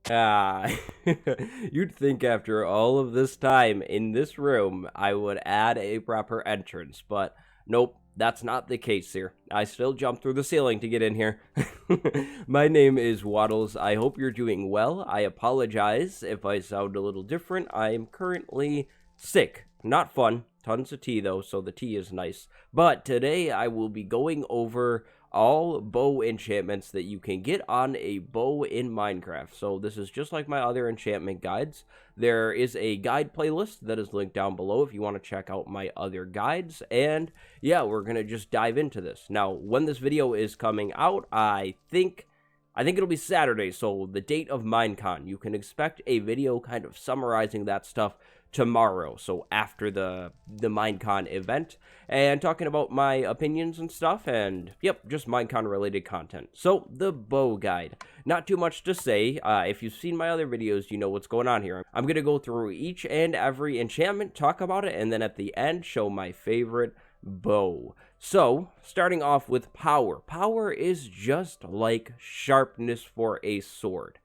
Ah, you'd think after all of this time in this room, I would add a proper entrance, but nope, that's not the case here. I still jump through the ceiling to get in here. My name is Waddles. I hope you're doing well. I apologize if I sound a little different. I am currently sick. Not fun. Tons of tea though, so the tea is nice. But today I will be going over all bow enchantments that you can get on a bow in Minecraft. So this is just like my other enchantment guides. There is a guide playlist that is linked down below if you want to check out my other guides. And yeah, we're going to just dive into this. Now, when this video is coming out, I think it'll be Saturday, so the date of Minecon. You can expect a video kind of summarizing that stuff tomorrow, so after the Minecon event, and talking about my opinions and stuff, and yep, just Minecon related content. So, the bow guide. Not too much to say. If you've seen my other videos, you know what's going on here. I'm gonna go through each and every enchantment, talk about it, and then at the end, show my favorite bow. So, starting off with power. Power is just like sharpness for a sword.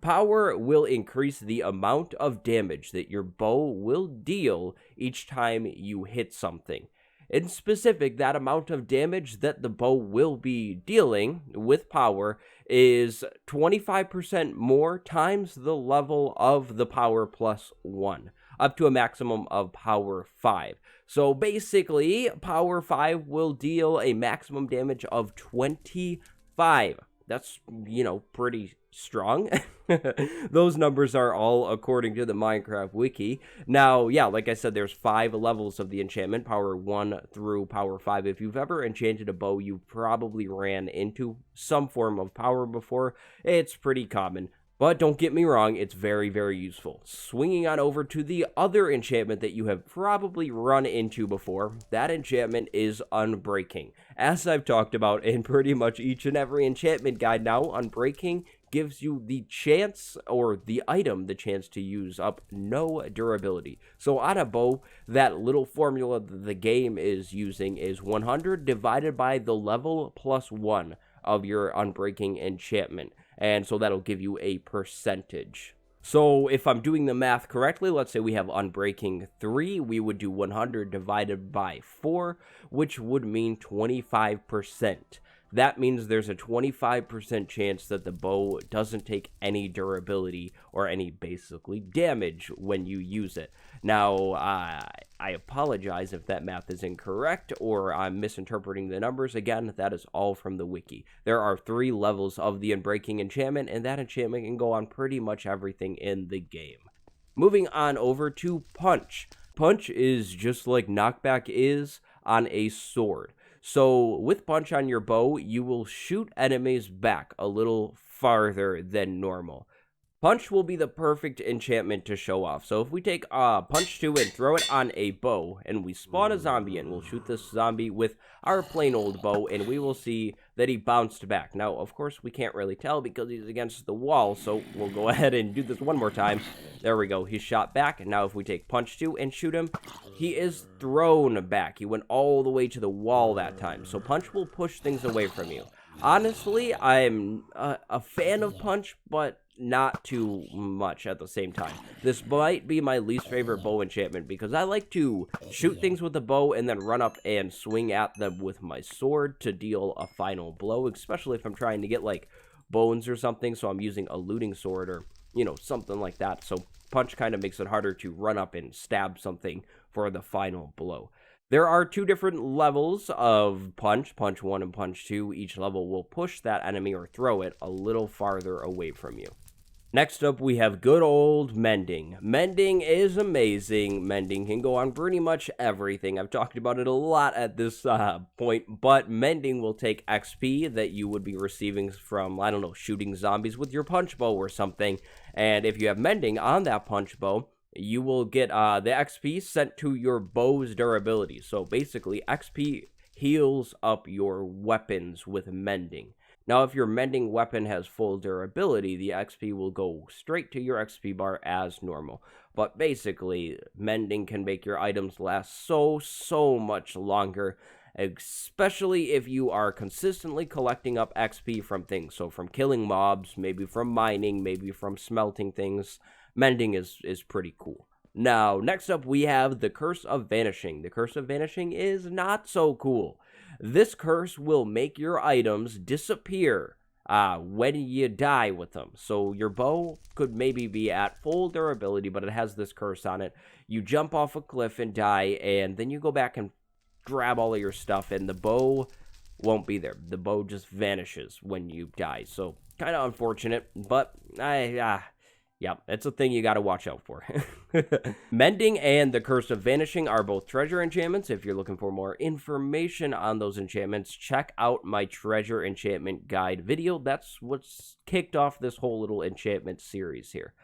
Power will increase the amount of damage that your bow will deal each time you hit something. In specific, that amount of damage that the bow will be dealing with power is 25% more times the level of the power plus 1, up to a maximum of power 5. So basically, power 5 will deal a maximum damage of 25. That's, pretty strong. Those numbers are all according to the Minecraft wiki. Now, yeah, like I said, there's 5 levels of the enchantment, power 1 through power 5. If you've ever enchanted a bow, you probably ran into some form of power before. It's pretty common. But don't get me wrong, it's very, very useful. Swinging on over to the other enchantment that you have probably run into before, that enchantment is Unbreaking. As I've talked about in pretty much each and every enchantment guide now, Unbreaking gives you the chance, or the item, the chance to use up no durability. So on a bow, that little formula that the game is using is 100 divided by the level plus 1 of your Unbreaking enchantment. And so that'll give you a percentage. So if I'm doing the math correctly, let's say we have Unbreaking 3, we would do 100 divided by 4, which would mean 25%. That means there's a 25% chance that the bow doesn't take any durability or any basically damage when you use it. Now, I apologize if that math is incorrect or I'm misinterpreting the numbers. Again, that is all from the wiki. There are 3 levels of the Unbreaking enchantment, and that enchantment can go on pretty much everything in the game. Moving on over to Punch. Punch is just like Knockback is on a sword. So with Punch on your bow, you will shoot enemies back a little farther than normal. Punch will be the perfect enchantment to show off. So if we take Punch 2 and throw it on a bow, and we spawn a zombie and we'll shoot this zombie with our plain old bow, and we will see that he bounced back. Now, of course, we can't really tell because he's against the wall, so we'll go ahead and do this one more time. There we go, he shot back, and now if we take Punch 2 and shoot him, he is thrown back. He went all the way to the wall that time, so Punch will push things away from you. Honestly, I'm a fan of Punch, but not too much at the same time. This might be my least favorite bow enchantment because I like to shoot things with the bow and then run up and swing at them with my sword to deal a final blow, especially if I'm trying to get like bones or something, so I'm using a looting sword or, something like that. So Punch kind of makes it harder to run up and stab something for the final blow. There are 2 different levels of Punch, Punch 1 and Punch 2. Each level will push that enemy or throw it a little farther away from you. Next up, we have good old Mending. Mending is amazing. Mending can go on pretty much everything. I've talked about it a lot at this point, but Mending will take XP that you would be receiving from, I don't know, shooting zombies with your punch bow or something. And if you have Mending on that punch bow, you will get the XP sent to your bow's durability. So basically, XP heals up your weapons with Mending. Now, if your mending weapon has full durability, the XP will go straight to your XP bar as normal. But basically, mending can make your items last so much longer. especially if you are consistently collecting up XP from things. So from killing mobs, maybe from mining, maybe from smelting things. Mending is pretty cool. Now, next up, we have the Curse of Vanishing. The Curse of Vanishing is not so cool. This curse will make your items disappear when you die with them. So your bow could maybe be at full durability, but it has this curse on it. You jump off a cliff and die, and then you go back and grab all of your stuff, and the bow won't be there. The bow just vanishes when you die. So kind of unfortunate, but yeah, it's a thing you gotta watch out for. Mending and the Curse of Vanishing are both treasure enchantments. If you're looking for more information on those enchantments, check out my treasure enchantment guide video. That's what's kicked off this whole little enchantment series here.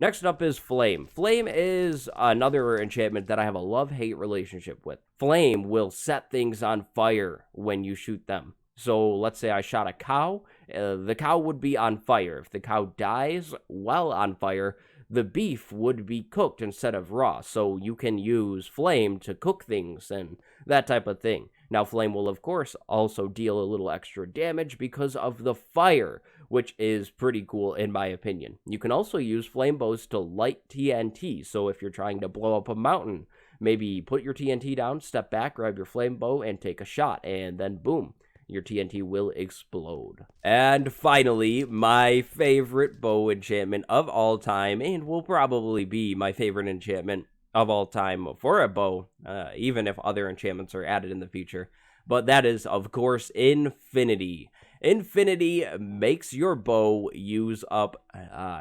Next up is Flame. Flame is another enchantment that I have a love-hate relationship with. Flame will set things on fire when you shoot them. So let's say I shot a cow, the cow would be on fire. If the cow dies while on fire, the beef would be cooked instead of raw. So you can use flame to cook things and that type of thing. Now flame will of course also deal a little extra damage because of the fire, which is pretty cool in my opinion. You can also use flame bows to light TNT. So if you're trying to blow up a mountain, maybe put your TNT down, step back, grab your flame bow, and take a shot, and then boom, your TNT will explode. And finally, my favorite bow enchantment of all time, and will probably be my favorite enchantment of all time for a bow, even if other enchantments are added in the future. But that is, of course, Infinity. Infinity makes your bow use up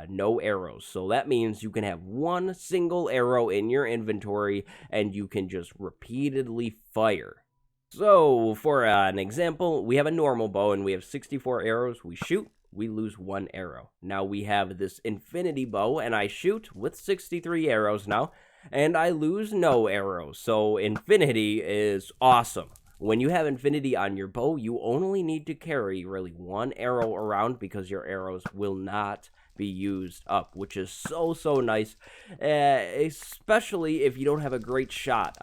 no arrows. So that means you can have one single arrow in your inventory, and you can just repeatedly fire. So, for an example, we have a normal bow and we have 64 arrows. We shoot, we lose 1 arrow. Now we have this infinity bow and I shoot with 63 arrows now, and I lose no arrows. So, infinity is awesome. When you have infinity on your bow, you only need to carry really 1 arrow around because your arrows will not be used up, which is so nice, especially if you don't have a great shot.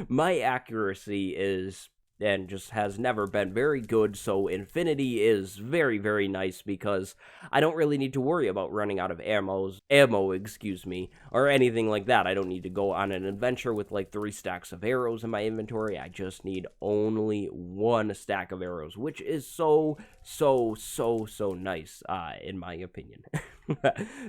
My accuracy is and just has never been very good, so infinity is very nice because I don't really need to worry about running out of ammo, or anything like that. I don't need to go on an adventure with like 3 stacks of arrows in my inventory. I just need only 1 stack of arrows, which is so nice, in my opinion.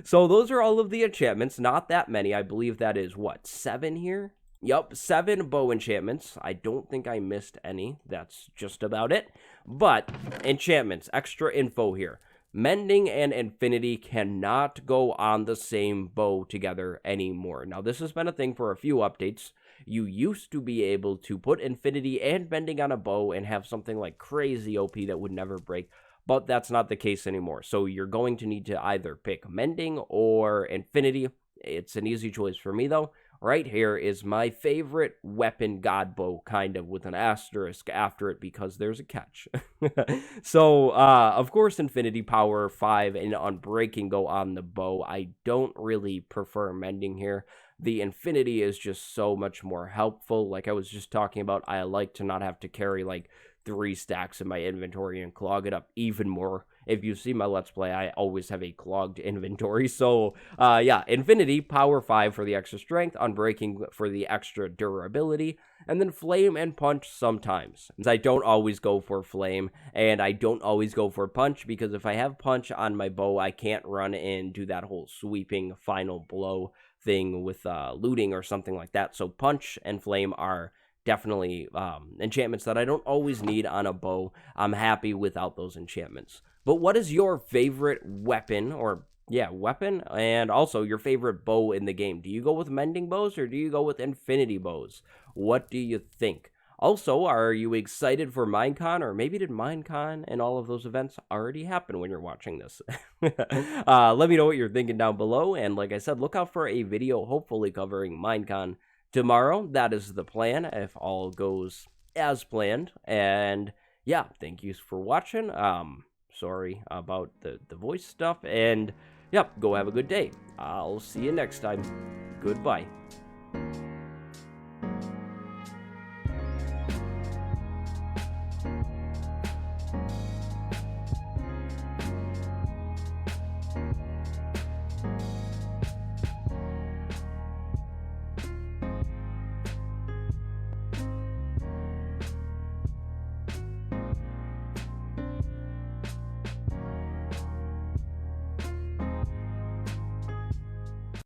So those are all of the enchantments, not that many. I believe that is, what, 7 here? Yup, 7 bow enchantments. I don't think I missed any. That's just about it. But, enchantments, extra info here. Mending and Infinity cannot go on the same bow together anymore. Now, this has been a thing for a few updates. You used to be able to put Infinity and Mending on a bow and have something like crazy OP that would never break. But that's not the case anymore. So you're going to need to either pick Mending or Infinity. It's an easy choice for me, though. Right here is my favorite weapon god bow, kind of, with an asterisk after it because there's a catch. So, of course, Infinity Power 5 and Unbreaking go on the bow. I don't really prefer Mending here. The Infinity is just so much more helpful. Like I was just talking about, I like to not have to carry, like, 3 stacks in my inventory and clog it up even more. If you see my Let's Play, I always have a clogged inventory. So, yeah, Infinity, Power 5 for the extra strength, Unbreaking for the extra durability, and then Flame and Punch sometimes. I don't always go for Flame, and I don't always go for Punch, because if I have Punch on my bow, I can't run and do that whole sweeping final blow thing with looting or something like that. So Punch and Flame are definitely enchantments that I don't always need on a bow. I'm happy without those enchantments. But what is your favorite weapon, weapon, and also your favorite bow in the game? Do you go with Mending bows or do you go with Infinity bows? What do you think? Also, are you excited for Minecon, or maybe did Minecon and all of those events already happen when you're watching this? Let me know what you're thinking down below, and like I said, look out for a video hopefully covering Minecon tomorrow. That is the plan, if all goes as planned. And yeah, thank you for watching. Sorry about the voice stuff, and yep, go have a good day. I'll see you next time. Goodbye.